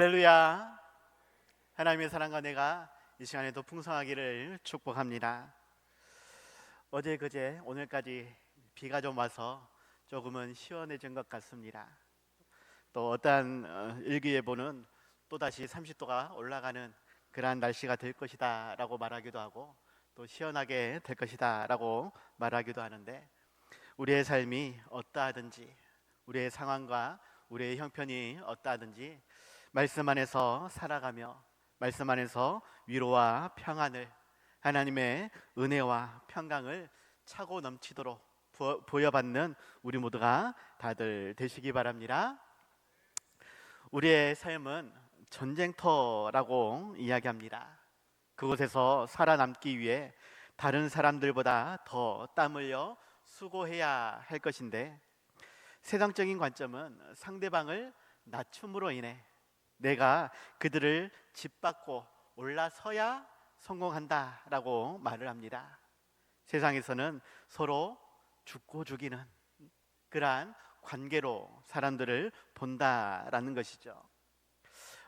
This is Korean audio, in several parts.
할렐루야. 하나님의 사랑과 내가 이 시간에도 풍성하기를 축복합니다. 어제 그제 오늘까지 비가 좀 와서 조금은 시원해진 것 같습니다. 또 어떠한 일기예보는 또다시 30도가 올라가는 그러한 날씨가 될 것이다 라고 말하기도 하고, 또 시원하게 될 것이다 라고 말하기도 하는데, 우리의 삶이 어떠하든지, 우리의 상황과 우리의 형편이 어떠하든지 말씀 안에서 살아가며 말씀 안에서 위로와 평안을, 하나님의 은혜와 평강을 차고 넘치도록 보여받는 우리 모두가 다들 되시기 바랍니다. 우리의 삶은 전쟁터라고 이야기합니다. 그곳에서 살아남기 위해 다른 사람들보다 더 땀 흘려 수고해야 할 것인데, 세상적인 관점은 상대방을 낮춤으로 인해 내가 그들을 짓밟고 올라서야 성공한다라고 말을 합니다. 세상에서는 서로 죽고 죽이는 그러한 관계로 사람들을 본다라는 것이죠.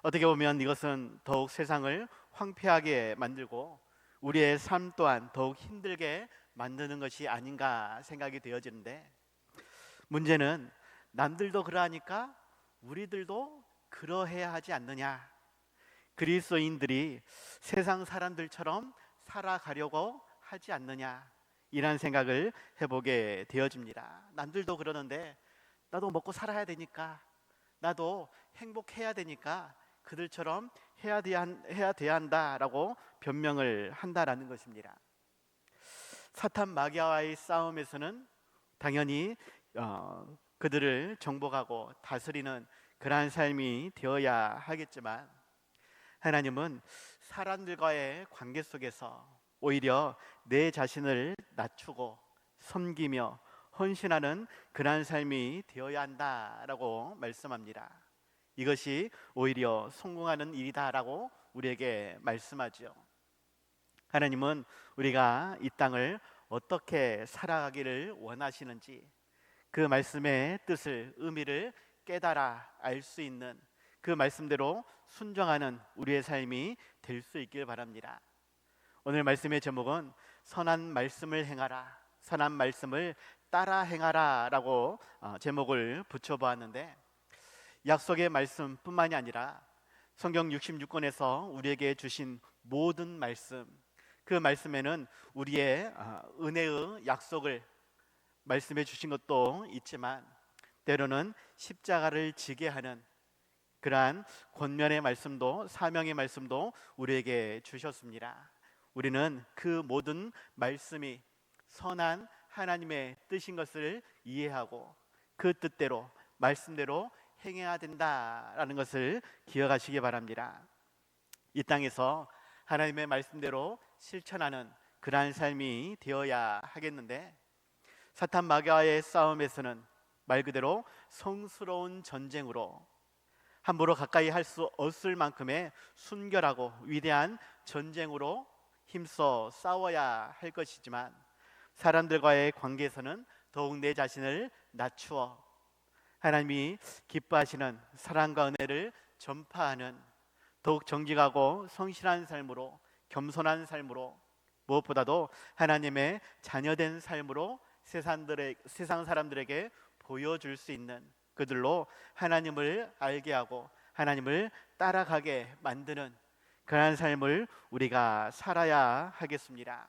어떻게 보면 이것은 더욱 세상을 황폐하게 만들고 우리의 삶 또한 더욱 힘들게 만드는 것이 아닌가 생각이 되어지는데, 문제는 남들도 그러하니까 우리들도 그러해야 하지 않느냐, 그리스도인들이 세상 사람들처럼 살아가려고 하지 않느냐, 이런 생각을 해보게 되어집니다. 남들도 그러는데 나도 먹고 살아야 되니까, 나도 행복해야 되니까 그들처럼 해야 돼야 한다라고 변명을 한다라는 것입니다. 사탄 마귀와의 싸움에서는 당연히 그들을 정복하고 다스리는 그러한 삶이 되어야 하겠지만, 하나님은 사람들과의 관계 속에서 오히려 내 자신을 낮추고 섬기며 헌신하는 그러한 삶이 되어야 한다라고 말씀합니다. 이것이 오히려 성공하는 일이다라고 우리에게 말씀하죠. 하나님은 우리가 이 땅을 어떻게 살아가기를 원하시는지, 그 말씀의 뜻을, 의미를 깨달아 알 수 있는 그 말씀대로 순종하는 우리의 삶이 될 수 있길 바랍니다. 오늘 말씀의 제목은 선한 말씀을 행하라, 선한 말씀을 따라 행하라 라고 제목을 붙여보았는데, 약속의 말씀뿐만이 아니라 성경 66권에서 우리에게 주신 모든 말씀, 그 말씀에는 우리의 은혜의 약속을 말씀해 주신 것도 있지만, 때로는 십자가를 지게 하는 그러한 권면의 말씀도, 사명의 말씀도 우리에게 주셨습니다. 우리는 그 모든 말씀이 선한 하나님의 뜻인 것을 이해하고 그 뜻대로, 말씀대로 행해야 된다라는 것을 기억하시기 바랍니다. 이 땅에서 하나님의 말씀대로 실천하는 그러한 삶이 되어야 하겠는데, 사탄 마귀와의 싸움에서는 말 그대로 성스러운 전쟁으로, 함부로 가까이 할 수 없을 만큼의 순결하고 위대한 전쟁으로 힘써 싸워야 할 것이지만, 사람들과의 관계에서는 더욱 내 자신을 낮추어 하나님이 기뻐하시는 사랑과 은혜를 전파하는 더욱 정직하고 성실한 삶으로, 겸손한 삶으로, 무엇보다도 하나님의 자녀된 삶으로 세상 사람들에게 보여줄 수 있는, 그들로 하나님을 알게 하고 하나님을 따라가게 만드는 그러한 삶을 우리가 살아야 하겠습니다.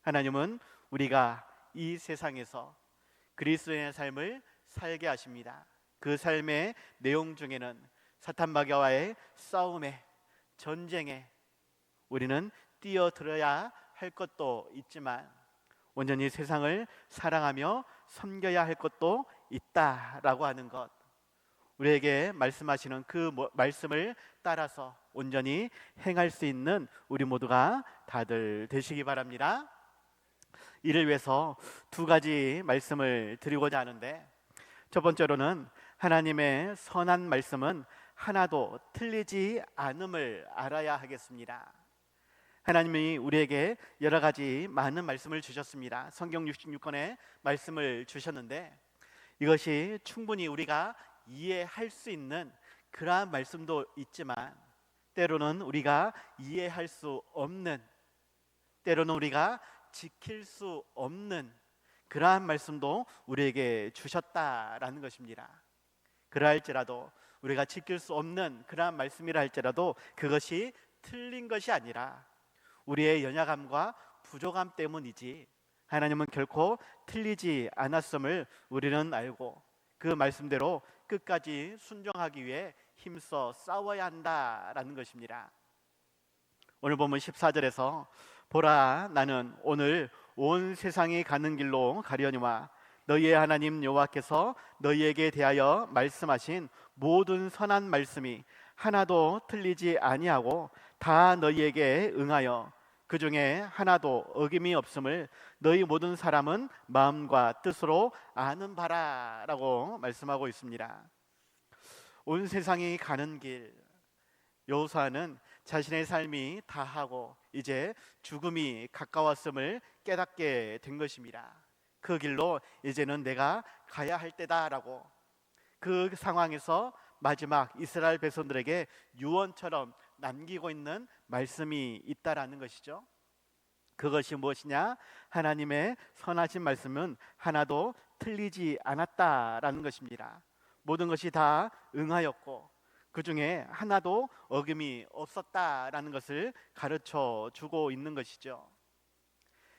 하나님은 우리가 이 세상에서 그리스도인의 삶을 살게 하십니다. 그 삶의 내용 중에는 사탄 마귀와의 싸움에, 전쟁에 우리는 뛰어들어야 할 것도 있지만, 온전히 세상을 사랑하며 섬겨야 할 것도 있다라고 하는 것, 우리에게 말씀하시는 그 말씀을 따라서 온전히 행할 수 있는 우리 모두가 다들 되시기 바랍니다. 이를 위해서 두 가지 말씀을 드리고자 하는데, 첫 번째로는 하나님의 선한 말씀은 하나도 틀리지 않음을 알아야 하겠습니다. 하나님이 우리에게 여러 가지 많은 말씀을 주셨습니다. 성경 66권의 말씀을 주셨는데, 이것이 충분히 우리가 이해할 수 있는 그러한 말씀도 있지만 때로는 우리가 이해할 수 없는, 때로는 우리가 지킬 수 없는 그러한 말씀도 우리에게 주셨다라는 것입니다. 그러할지라도 우리가 지킬 수 없는 그러한 말씀이라 할지라도 그것이 틀린 것이 아니라 우리의 연약함과 부족함 때문이지 하나님은 결코 틀리지 않았음을 우리는 알고 그 말씀대로 끝까지 순종하기 위해 힘써 싸워야 한다라는 것입니다. 오늘 보면 14절에서 보라 나는 오늘 온 세상이 가는 길로 가려니와 너희의 하나님 여호와께서 너희에게 대하여 말씀하신 모든 선한 말씀이 하나도 틀리지 아니하고 다 너희에게 응하여 그 중에 하나도 어김이 없음을 너희 모든 사람은 마음과 뜻으로 아는 바라라고 말씀하고 있습니다. 온 세상이 가는 길, 여호수아는 자신의 삶이 다하고 이제 죽음이 가까웠음을 깨닫게 된 것입니다. 그 길로 이제는 내가 가야 할 때다라고, 그 상황에서 마지막 이스라엘 백성들에게 유언처럼 남기고 있는 말씀이 있다라는 것이죠. 그것이 무엇이냐? 하나님의 선하신 말씀은 하나도 틀리지 않았다라는 것입니다. 모든 것이 다 응하였고 그 중에 하나도 어김이 없었다라는 것을 가르쳐 주고 있는 것이죠.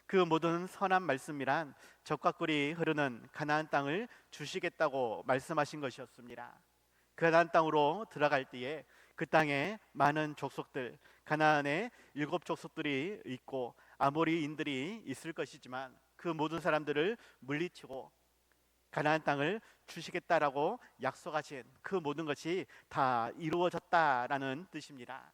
그 모든 선한 말씀이란 적과 꿀이 흐르는 가나안 땅을 주시겠다고 말씀하신 것이었습니다. 가나안 땅으로 들어갈 때에 그 땅에 많은 족속들, 가나안에 7족속들이 있고 아모리인들이 있을 것이지만 그 모든 사람들을 물리치고 가나안 땅을 주시겠다라고 약속하신 그 모든 것이 다 이루어졌다라는 뜻입니다.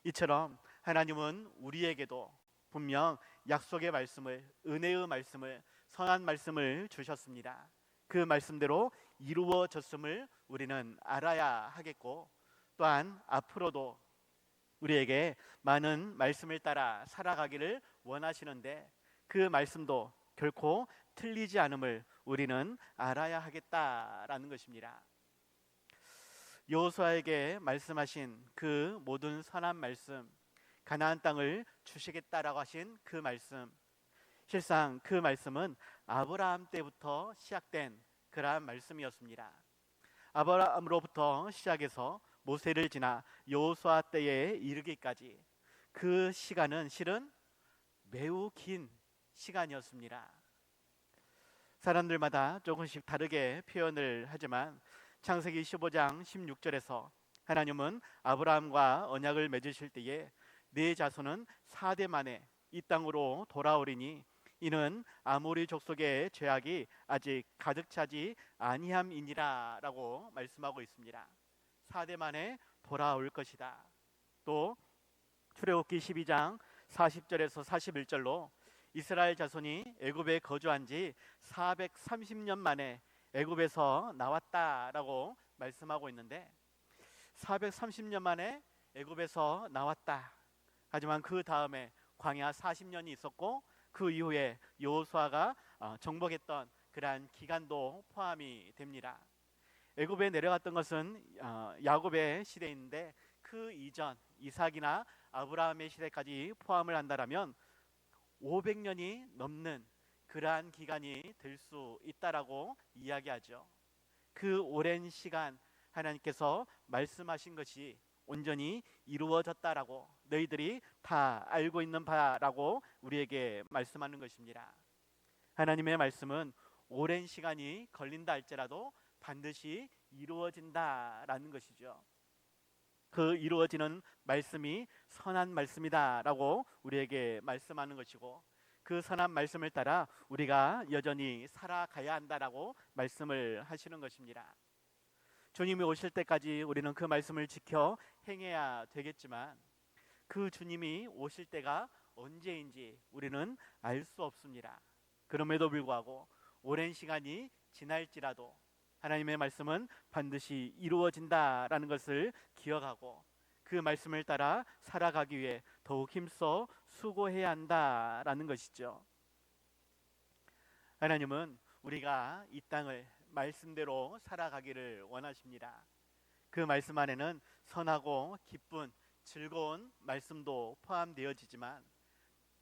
이처럼 하나님은 우리에게도 분명 약속의 말씀을, 은혜의 말씀을, 선한 말씀을 주셨습니다. 그 말씀대로 이루어졌음을 우리는 알아야 하겠고 또한 앞으로도 우리에게 많은 말씀을 따라 살아가기를 원하시는데 그 말씀도 결코 틀리지 않음을 우리는 알아야 하겠다라는 것입니다. 여호수아에게 말씀하신 그 모든 선한 말씀, 가나안 땅을 주시겠다라고 하신 그 말씀, 실상 그 말씀은 아브라함 때부터 시작된 그러한 말씀이었습니다. 아브라함으로부터 시작해서 모세를 지나 여호수아 때에 이르기까지 그 시간은 실은 매우 긴 시간이었습니다. 사람들마다 조금씩 다르게 표현을 하지만 창세기 15장 16절에서 하나님은 아브라함과 언약을 맺으실 때에 네 자손은 4대 만에 이 땅으로 돌아오리니 이는 아모리 족속의 죄악이 아직 가득 차지 아니함이니라 라고 말씀하고 있습니다. 4대 만에 돌아올 것이다. 또 출애굽기 12장 40절에서 41절로 이스라엘 자손이 애굽에 거주한 지 430년 만에 애굽에서 나왔다라고 말씀하고 있는데 430년 만에 애굽에서 나왔다. 하지만 그 다음에 광야 40년이 있었고 그 이후에 여호수아가 정복했던 그러한 기간도 포함이 됩니다. 애굽에 내려갔던 것은 야곱의 시대인데 그 이전 이삭이나 아브라함의 시대까지 포함을 한다라면 500년이 넘는 그러한 기간이 될 수 있다라고 이야기하죠. 그 오랜 시간 하나님께서 말씀하신 것이 온전히 이루어졌다라고 너희들이 다 알고 있는 바라고 우리에게 말씀하는 것입니다. 하나님의 말씀은 오랜 시간이 걸린다 할지라도 반드시 이루어진다라는 것이죠. 그 이루어지는 말씀이 선한 말씀이다라고 우리에게 말씀하는 것이고 그 선한 말씀을 따라 우리가 여전히 살아가야 한다라고 말씀을 하시는 것입니다. 주님이 오실 때까지 우리는 그 말씀을 지켜 행해야 되겠지만 그 주님이 오실 때가 언제인지 우리는 알 수 없습니다. 그럼에도 불구하고 오랜 시간이 지날지라도 하나님의 말씀은 반드시 이루어진다라는 것을 기억하고 그 말씀을 따라 살아가기 위해 더욱 힘써 수고해야 한다라는 것이죠. 하나님은 우리가 이 땅을 말씀대로 살아가기를 원하십니다. 그 말씀 안에는 선하고 기쁜 즐거운 말씀도 포함되어지지만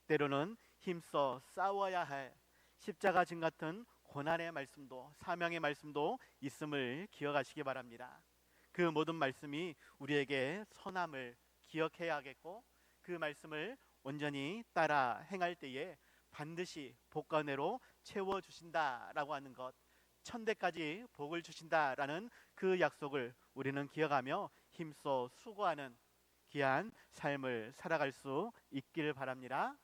때로는 힘써 싸워야 할 십자가 진 같은 고난의 말씀도 사명의 말씀도 있음을 기억하시기 바랍니다. 그 모든 말씀이 우리에게 선함을 기억해야겠고 그 말씀을 온전히 따라 행할 때에 반드시 복과 은혜로 채워주신다라고 하는 것, 천대까지 복을 주신다라는 그 약속을 우리는 기억하며 힘써 수고하는 귀한 삶을 살아갈 수 있길 바랍니다.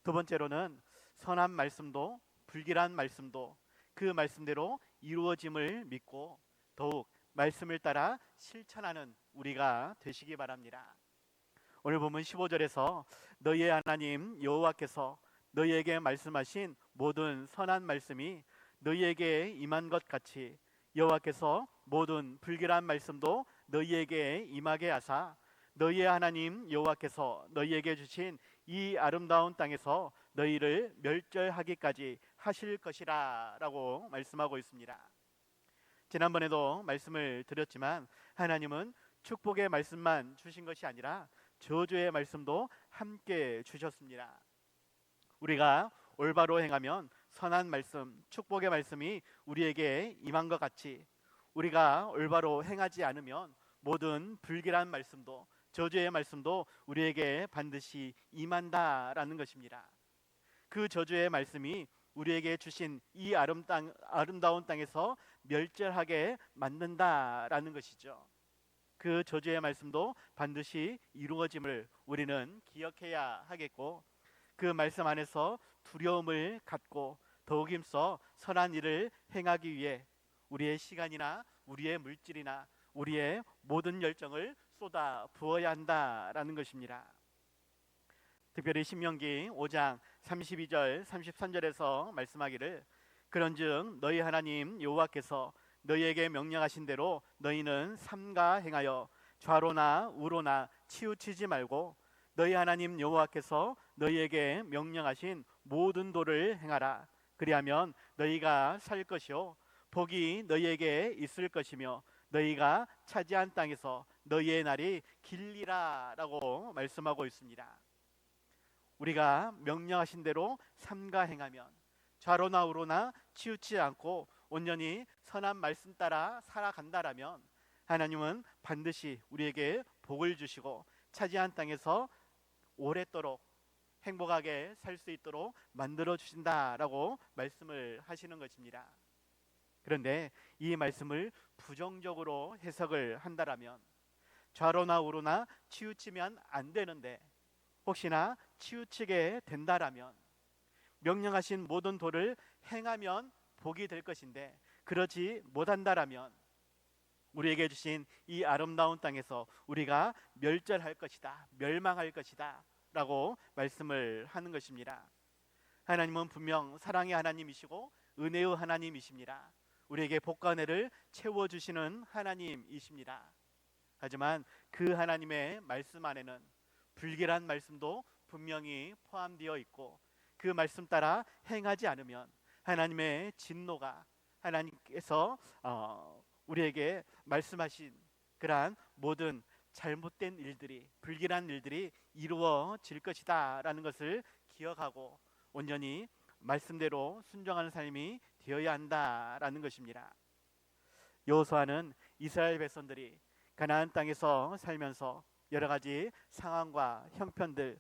두 번째로는 선한 말씀도 불길한 말씀도 그 말씀대로 이루어짐을 믿고 더욱 말씀을 따라 실천하는 우리가 되시기 바랍니다. 오늘 보면 15절에서 너희의 하나님 여호와께서 너희에게 말씀하신 모든 선한 말씀이 너희에게 임한 것 같이 여호와께서 모든 불길한 말씀도 너희에게 임하게 하사 너희의 하나님 여호와께서 너희에게 주신 이 아름다운 땅에서 너희를 멸절하기까지 하실 것이라 라고 말씀하고 있습니다. 지난번에도 말씀을 드렸지만 하나님은 축복의 말씀만 주신 것이 아니라 저주의 말씀도 함께 주셨습니다. 우리가 올바로 행하면 선한 말씀, 축복의 말씀이 우리에게 임한 것 같이 우리가 올바로 행하지 않으면 모든 불길한 말씀도 저주의 말씀도 우리에게 반드시 임한다라는 것입니다. 그 저주의 말씀이 우리에게 주신 이 아름다운 땅에서 멸절하게 만든다라는 것이죠. 그 저주의 말씀도 반드시 이루어짐을 우리는 기억해야 하겠고 그 말씀 안에서 두려움을 갖고 더욱 힘써 선한 일을 행하기 위해 우리의 시간이나 우리의 물질이나 우리의 모든 열정을 쏟아 부어야 한다라는 것입니다. 특별히 신명기 5장 32절 33절에서 말씀하기를 그런즉 너희 하나님 여호와께서 너희에게 명령하신 대로 너희는 삼가 행하여 좌로나 우로나 치우치지 말고 너희 하나님 여호와께서 너희에게 명령하신 모든 도를 행하라. 그리하면 너희가 살 것이요 복이 너희에게 있을 것이며 너희가 차지한 땅에서 너희의 날이 길리라 라고 말씀하고 있습니다. 우리가 명령하신 대로 삼가 행하면 좌로나 우로나 치우치지 않고 온전히 선한 말씀 따라 살아간다라면 하나님은 반드시 우리에게 복을 주시고 차지한 땅에서 오랫도록 행복하게 살 수 있도록 만들어 주신다라고 말씀을 하시는 것입니다. 그런데 이 말씀을 부정적으로 해석을 한다라면 좌로나 우로나 치우치면 안 되는데 혹시나 치우치게 된다라면 명령하신 모든 도를 행하면 복이 될 것인데 그러지 못한다라면 우리에게 주신 이 아름다운 땅에서 우리가 멸절할 것이다, 멸망할 것이다 라고 말씀을 하는 것입니다. 하나님은 분명 사랑의 하나님이시고 은혜의 하나님이십니다. 우리에게 복과 은혜를 채워주시는 하나님이십니다. 하지만 그 하나님의 말씀 안에는 불길한 말씀도 분명히 포함되어 있고 그 말씀 따라 행하지 않으면 하나님의 진노가 하나님께서 우리에게 말씀하신 그러한 모든 잘못된 일들이 불길한 일들이 이루어질 것이다 라는 것을 기억하고 온전히 말씀대로 순종하는 삶이 되어야 한다라는 것입니다. 여호수아는 이스라엘 백성들이 가나안 땅에서 살면서 여러 가지 상황과 형편들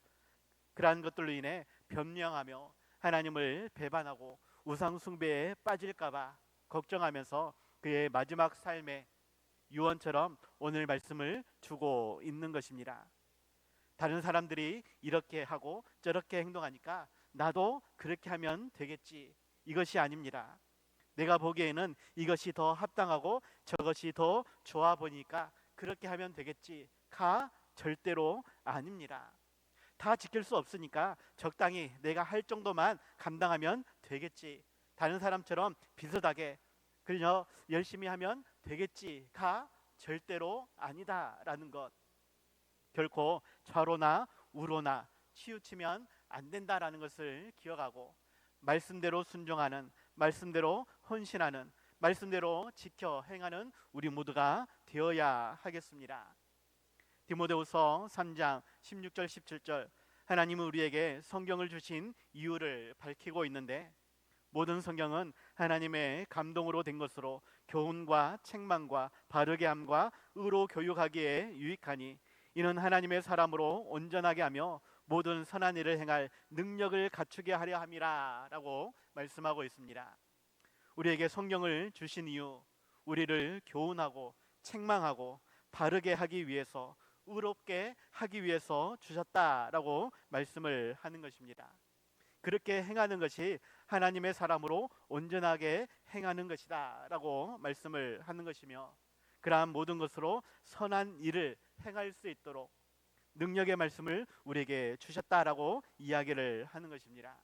그러한 것들로 인해 변명하며 하나님을 배반하고 우상 숭배에 빠질까봐 걱정하면서 그의 마지막 삶의 유언처럼 오늘 말씀을 주고 있는 것입니다. 다른 사람들이 이렇게 하고 저렇게 행동하니까 나도 그렇게 하면 되겠지, 이것이 아닙니다. 내가 보기에는 이것이 더 합당하고 저것이 더 좋아 보니까 그렇게 하면 되겠지가 절대로 아닙니다. 다 지킬 수 없으니까 적당히 내가 할 정도만 감당하면 되겠지, 다른 사람처럼 비슷하게 그냥 열심히 하면 되겠지가 절대로 아니다라는 것, 결코 좌로나 우로나 치우치면 안 된다라는 것을 기억하고 말씀대로 순종하는, 말씀대로 헌신하는, 말씀대로 지켜 행하는 우리 모두가 되어야 하겠습니다. 디모데후서 3장 16절 17절, 하나님은 우리에게 성경을 주신 이유를 밝히고 있는데, 모든 성경은 하나님의 감동으로 된 것으로 교훈과 책망과 바르게 함과 의로 교육하기에 유익하니 이는 하나님의 사람으로 온전하게 하며 모든 선한 일을 행할 능력을 갖추게 하려 함이라 라고 말씀하고 있습니다. 우리에게 성경을 주신 이유, 우리를 교훈하고 책망하고 바르게 하기 위해서, 의롭게 하기 위해서 주셨다라고 말씀을 하는 것입니다. 그렇게 행하는 것이 하나님의 사람으로 온전하게 행하는 것이다 라고 말씀을 하는 것이며, 그러한 모든 것으로 선한 일을 행할 수 있도록 능력의 말씀을 우리에게 주셨다라고 이야기를 하는 것입니다.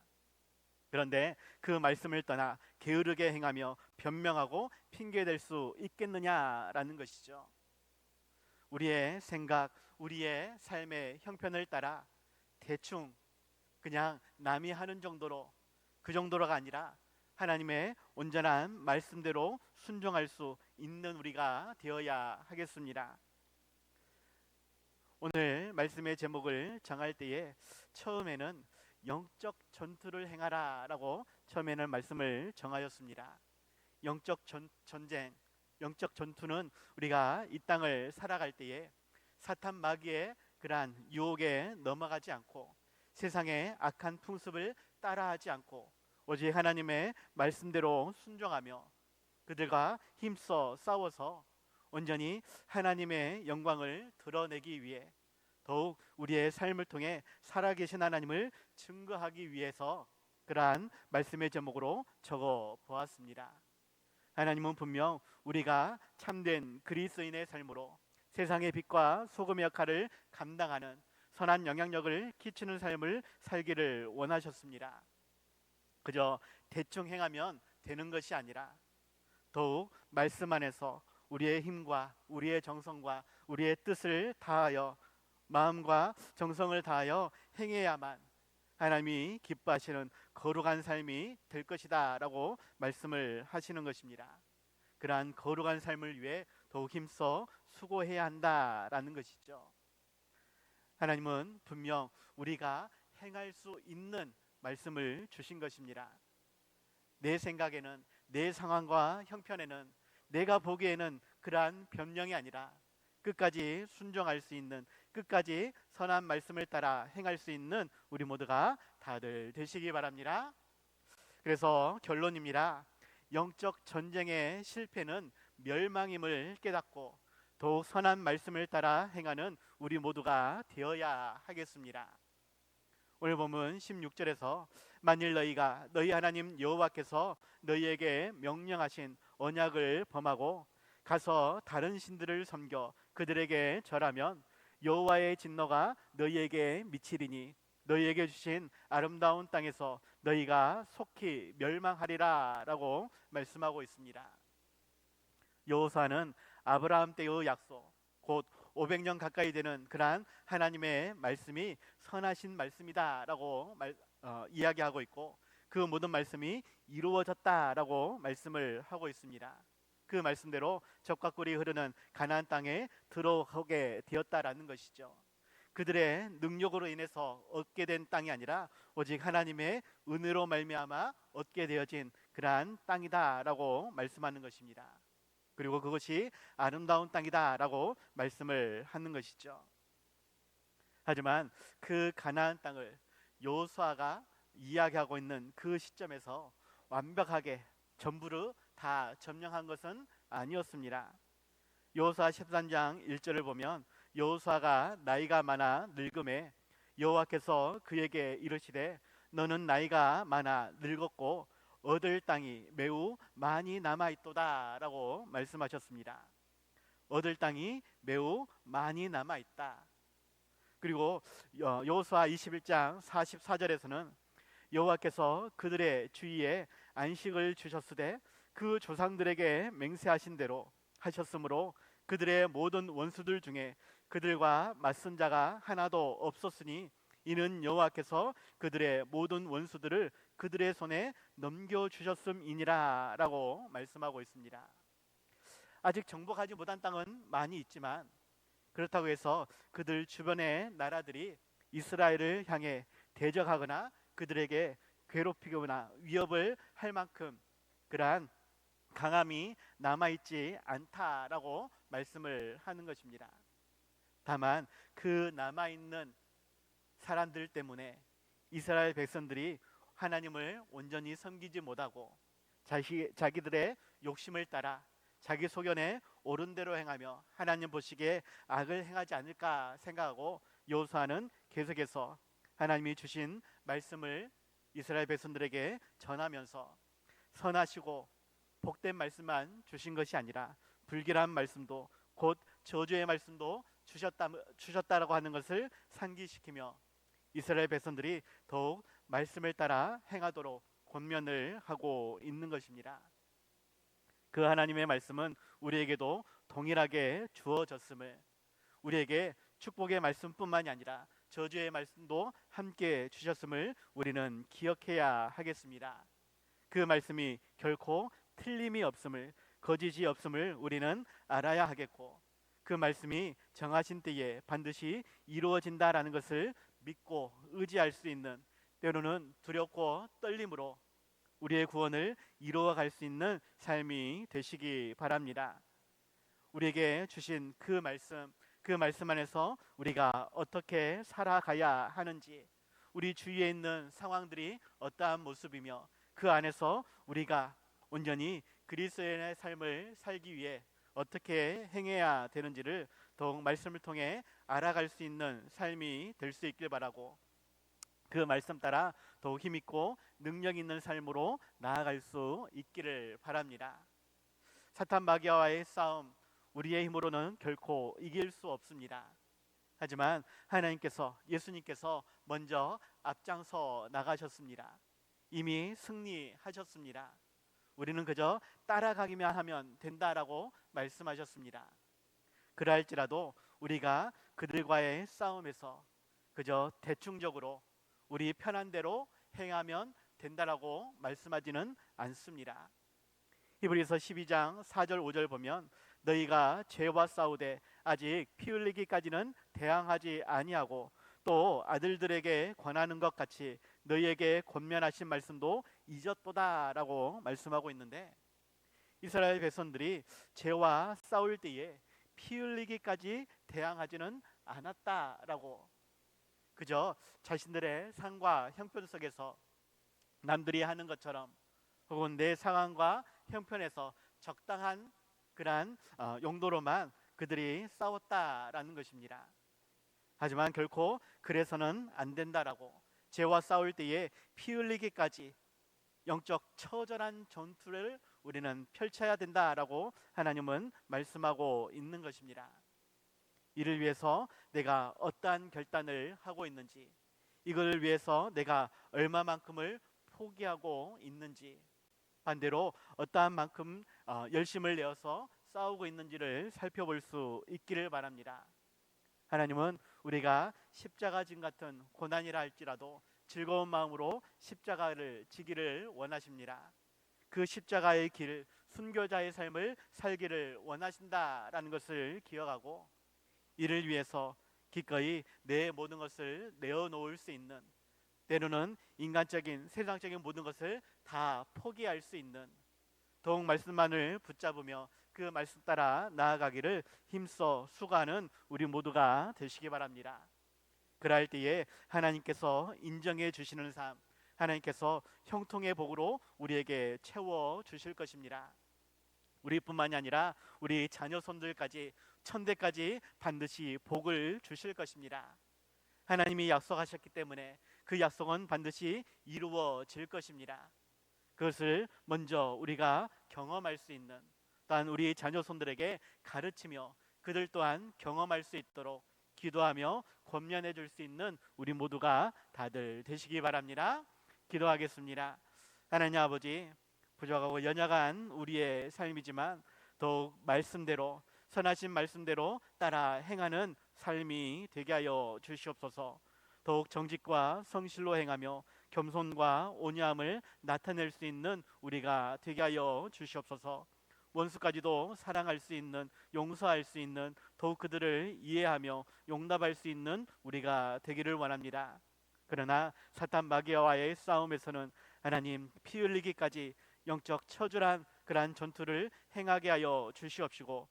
그런데 그 말씀을 떠나 게으르게 행하며 변명하고 핑계댈 수 있겠느냐라는 것이죠. 우리의 생각, 우리의 삶의 형편을 따라 대충 그냥 남이 하는 정도로, 그 정도로가 아니라 하나님의 온전한 말씀대로 순종할 수 있는 우리가 되어야 하겠습니다. 오늘 말씀의 제목을 정할 때에 처음에는 영적 전투를 행하라 라고 처음에는 말씀을 정하였습니다. 영적 전쟁, 영적 전투는 우리가 이 땅을 살아갈 때에 사탄 마귀의 그러한 유혹에 넘어가지 않고 세상의 악한 풍습을 따라하지 않고 오직 하나님의 말씀대로 순종하며 그들과 힘써 싸워서 온전히 하나님의 영광을 드러내기 위해, 더욱 우리의 삶을 통해 살아계신 하나님을 증거하기 위해서 그러한 말씀의 제목으로 적어 보았습니다. 하나님은 분명 우리가 참된 그리스도인의 삶으로 세상의 빛과 소금의 역할을 감당하는 선한 영향력을 끼치는 삶을 살기를 원하셨습니다. 그저 대충 행하면 되는 것이 아니라 더욱 말씀 안에서 우리의 힘과 우리의 정성과 우리의 뜻을 다하여 마음과 정성을 다하여 행해야만 하나님이 기뻐하시는 거룩한 삶이 될 것이다 라고 말씀을 하시는 것입니다. 그러한 거룩한 삶을 위해 더욱 힘써 수고해야 한다라는 것이죠. 하나님은 분명 우리가 행할 수 있는 말씀을 주신 것입니다. 내 생각에는, 내 상황과 형편에는, 내가 보기에는 그러한 변명이 아니라 끝까지 순종할 수 있는, 끝까지 선한 말씀을 따라 행할 수 있는 우리 모두가 다들 되시기 바랍니다. 그래서 결론입니다. 영적 전쟁의 실패는 멸망임을 깨닫고 더욱 선한 말씀을 따라 행하는 우리 모두가 되어야 하겠습니다. 오늘 본문 16절에서 만일 너희가 너희 하나님 여호와께서 너희에게 명령하신 언약을 범하고 가서 다른 신들을 섬겨 그들에게 절하면 여호와의 진노가 너희에게 미치리니 너희에게 주신 아름다운 땅에서 너희가 속히 멸망하리라 라고 말씀하고 있습니다. 여호수아는 아브라함 때의 약속, 곧 500년 가까이 되는 그러한 하나님의 말씀이 선하신 말씀이다 라고 이야기하고 있고, 그 모든 말씀이 이루어졌다 라고 말씀을 하고 있습니다. 그 말씀대로 젖과 꿀이 흐르는 가나안 땅에 들어오게 되었다라는 것이죠. 그들의 능력으로 인해서 얻게 된 땅이 아니라 오직 하나님의 은혜로 말미암아 얻게 되어진 그러한 땅이다라고 말씀하는 것입니다. 그리고 그것이 아름다운 땅이다라고 말씀을 하는 것이죠. 하지만 그 가나안 땅을 여호수아가 이야기하고 있는 그 시점에서 완벽하게 전부를 다 점령한 것은 아니었습니다. 여호수아 13장 1절을 보면 여호수아가 나이가 많아 늙음에 여호와께서 그에게 이르시되 너는 나이가 많아 늙었고 얻을 땅이 매우 많이 남아있도다 라고 말씀하셨습니다. 얻을 땅이 매우 많이 남아있다. 그리고 여호수아 21장 44절에서는 여호와께서 그들의 주위에 안식을 주셨으되 그 조상들에게 맹세하신 대로 하셨으므로 그들의 모든 원수들 중에 그들과 맞선 자가 하나도 없었으니 이는 여호와께서 그들의 모든 원수들을 그들의 손에 넘겨주셨음이니라 라고 말씀하고 있습니다. 아직 정복하지 못한 땅은 많이 있지만 그렇다고 해서 그들 주변의 나라들이 이스라엘을 향해 대적하거나 그들에게 괴롭히거나 위협을 할 만큼 그러한 강함이 남아있지 않다라고 말씀을 하는 것입니다. 다만 그 남아있는 사람들 때문에 이스라엘 백성들이 하나님을 온전히 섬기지 못하고 자기들의 욕심을 따라 자기 소견에 옳은 대로 행하며 하나님 보시기에 악을 행하지 않을까 생각하고 여호수아는 계속해서 하나님이 주신 말씀을 이스라엘 백성들에게 전하면서 선하시고 복된 말씀만 주신 것이 아니라 불길한 말씀도 곧 저주의 말씀도 주셨다라고 하는 것을 상기시키며 이스라엘 백성들이 더욱 말씀을 따라 행하도록 권면을 하고 있는 것입니다. 그 하나님의 말씀은 우리에게도 동일하게 주어졌음을, 우리에게 축복의 말씀뿐만이 아니라 저주의 말씀도 함께 주셨음을 우리는 기억해야 하겠습니다. 그 말씀이 결코 틀림이 없음을, 거짓이 없음을 우리는 알아야 하겠고, 그 말씀이 정하신 때에 반드시 이루어진다라는 것을 믿고 의지할 수 있는, 때로는 두렵고 떨림으로 우리의 구원을 이루어갈 수 있는 삶이 되시기 바랍니다. 우리에게 주신 그 말씀 안에서 우리가 어떻게 살아가야 하는지, 우리 주위에 있는 상황들이 어떠한 모습이며 그 안에서 우리가 온전히 그리스도인의 삶을 살기 위해 어떻게 행해야 되는지를 더욱 말씀을 통해 알아갈 수 있는 삶이 될 수 있길 바라고, 그 말씀 따라 더욱 힘있고 능력 있는 삶으로 나아갈 수 있기를 바랍니다. 사탄 마귀와의 싸움, 우리의 힘으로는 결코 이길 수 없습니다. 하지만 하나님께서, 예수님께서 먼저 앞장서 나가셨습니다. 이미 승리하셨습니다. 우리는 그저 따라가기만 하면 된다라고 말씀하셨습니다. 그러할지라도 우리가 그들과의 싸움에서 그저 대충적으로 우리 편한 대로 행하면 된다라고 말씀하지는 않습니다. 히브리서 12장 4절 5절 보면 너희가 죄와 싸우되 아직 피 흘리기까지는 대항하지 아니하고 또 아들들에게 권하는 것 같이 너희에게 권면하신 말씀도 잊었도다라고 말씀하고 있는데, 이스라엘 백성들이 죄와 싸울 때에 피 흘리기까지 대항하지는 않았다라고, 그저 자신들의 상과 형편 속에서 남들이 하는 것처럼 혹은 내 상황과 형편에서 적당한 그러한 용도로만 그들이 싸웠다라는 것입니다. 하지만 결코 그래서는 안 된다라고, 죄와 싸울 때에 피 흘리기까지 영적 처절한 전투를 우리는 펼쳐야 된다라고 하나님은 말씀하고 있는 것입니다. 이를 위해서 내가 어떠한 결단을 하고 있는지, 이걸 위해서 내가 얼마만큼을 포기하고 있는지, 반대로 어떠한 만큼 열심을 내어서 싸우고 있는지를 살펴볼 수 있기를 바랍니다. 하나님은 우리가 십자가 짐 같은 고난이라 할지라도 즐거운 마음으로 십자가를 지기를 원하십니다. 그 십자가의 길, 순교자의 삶을 살기를 원하신다라는 것을 기억하고, 이를 위해서 기꺼이 내 모든 것을 내어놓을 수 있는, 때로는 인간적인 세상적인 모든 것을 다 포기할 수 있는, 더욱 말씀만을 붙잡으며 그 말씀 따라 나아가기를 힘써 수고하는 우리 모두가 되시기 바랍니다. 그럴 때에 하나님께서 인정해 주시는 삶, 하나님께서 형통의 복으로 우리에게 채워 주실 것입니다. 우리뿐만이 아니라 우리 자녀 손들까지, 천대까지 반드시 복을 주실 것입니다. 하나님이 약속하셨기 때문에 그 약속은 반드시 이루어질 것입니다. 그것을 먼저 우리가 경험할 수 있는, 또한 우리 자녀 손들에게 가르치며 그들 또한 경험할 수 있도록 기도하며 권면해 줄 수 있는 우리 모두가 다들 되시기 바랍니다. 기도하겠습니다. 하나님 아버지, 부족하고 연약한 우리의 삶이지만 더욱 말씀대로, 선하신 말씀대로 따라 행하는 삶이 되게 하여 주시옵소서. 더욱 정직과 성실로 행하며 겸손과 온유함을 나타낼 수 있는 우리가 되게 하여 주시옵소서. 원수까지도 사랑할 수 있는, 용서할 수 있는, 더욱 그들을 이해하며 용납할 수 있는 우리가 되기를 원합니다. 그러나 사탄 마귀와의 싸움에서는 하나님, 피 흘리기까지 영적 처절한 그러한 전투를 행하게 하여 주시옵시고,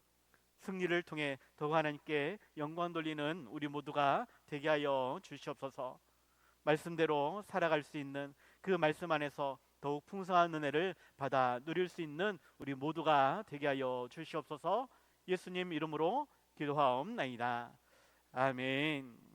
승리를 통해 더욱 하나님께 영광 돌리는 우리 모두가 되게 하여 주시옵소서. 말씀대로 살아갈 수 있는, 그 말씀 안에서 더욱 풍성한 은혜를 받아 누릴 수 있는 우리 모두가 되게 하여 주시옵소서. 예수님 이름으로 기도하옵나이다. 아멘.